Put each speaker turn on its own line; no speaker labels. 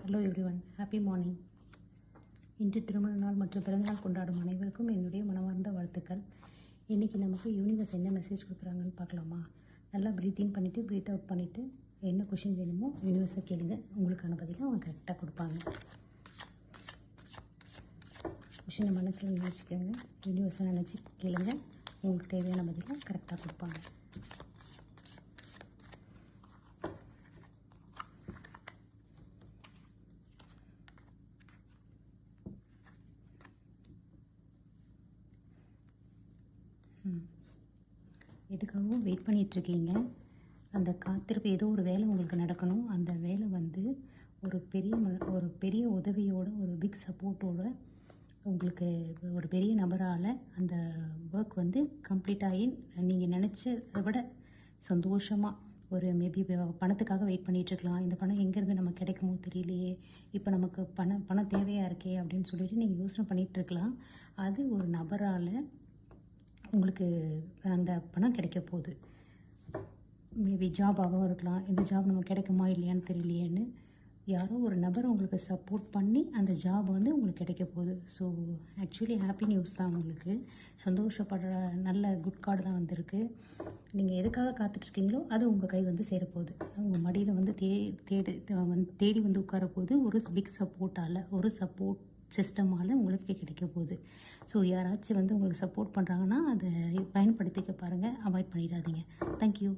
Hello everyone, happy morning. இன்று திருமண நாள் மற்றும் பிறந்தநாள் கொண்டாடும் அனைவருக்கும் என்னுடைய மனமார்ந்த வாழ்த்துக்கள். இன்றைக்கி நமக்கு யூனிவர்ஸ் என்ன மெசேஜ் கொடுக்குறாங்கன்னு பார்க்கலாமா? நல்லா ப்ரீத் இன் பண்ணிவிட்டு ப்ரீத் அவுட் பண்ணிவிட்டு என்ன கொஷின் வேணுமோ யூனிவர்ஸை கேளுங்க. உங்களுக்கான பதிலை அவங்க கரெக்டாக கொடுப்பாங்க. கொஷினை மனசில் நினச்சிக்கோங்க, யூனிவர்ஸை நினச்சி கேளுங்க. உங்களுக்கு தேவையான பதிலை கரெக்டாக கொடுப்பாங்க. எதுக்காகவும் வெயிட் பண்ணிகிட்ருக்கீங்க. அந்த காத்திருப்பு ஏதோ ஒரு வேலை உங்களுக்கு நடக்கணும். அந்த வேலை வந்து ஒரு பெரிய உதவியோட, ஒரு பிக் சப்போர்ட்டோட, உங்களுக்கு ஒரு பெரிய நபரால் அந்த ஒர்க் வந்து கம்ப்ளீட் ஆகி நீங்கள் நினச்சதை விட சந்தோஷமாக ஒரு மேபி பணத்துக்காக வெயிட் பண்ணிகிட்ருக்கலாம். இந்த பணம் எங்கேருந்து நமக்கு கிடைக்குமோ தெரியலையே, இப்போ நமக்கு பணம் தேவையாக இருக்கே அப்படின்னு சொல்லிட்டு நீங்கள் யோசனை பண்ணிகிட்ருக்கலாம். அது ஒரு நபரால் உங்களுக்கு அந்த பணம் கிடைக்க போகுது. மேபி ஜாபாகவும் இருக்கலாம். இந்த ஜாப் நமக்கு கிடைக்குமா இல்லையான்னு தெரியலையேன்னு யாரோ ஒரு நபர் உங்களுக்கு சப்போர்ட் பண்ணி அந்த ஜாப் வந்து உங்களுக்கு கிடைக்க போகுது. ஸோ ஆக்சுவலி ஹாப்பி நியூஸ் தான். உங்களுக்கு சந்தோஷப்படுற நல்ல குட் கார்டு தான் வந்திருக்கு. நீங்கள் எதுக்காக காத்துட்ருக்கீங்களோ அது உங்கள் கை வந்து சேரப்போகுது. உங்கள் மடியில் வந்து தேடி வந்து உட்கார போகுது. ஒரு பிக் சப்போர்ட்டால், ஒரு சப்போர்ட் சிஸ்டமால் உங்களுக்கு கிடைக்க போகுது. ஸோ யாராச்சும் வந்து உங்களுக்கு சப்போர்ட் பண்ணுறாங்கன்னா அதை பயன்படுத்திக்க பாருங்கள், அவாய்ட் பண்ணிடாதீங்க. தேங்க்யூ.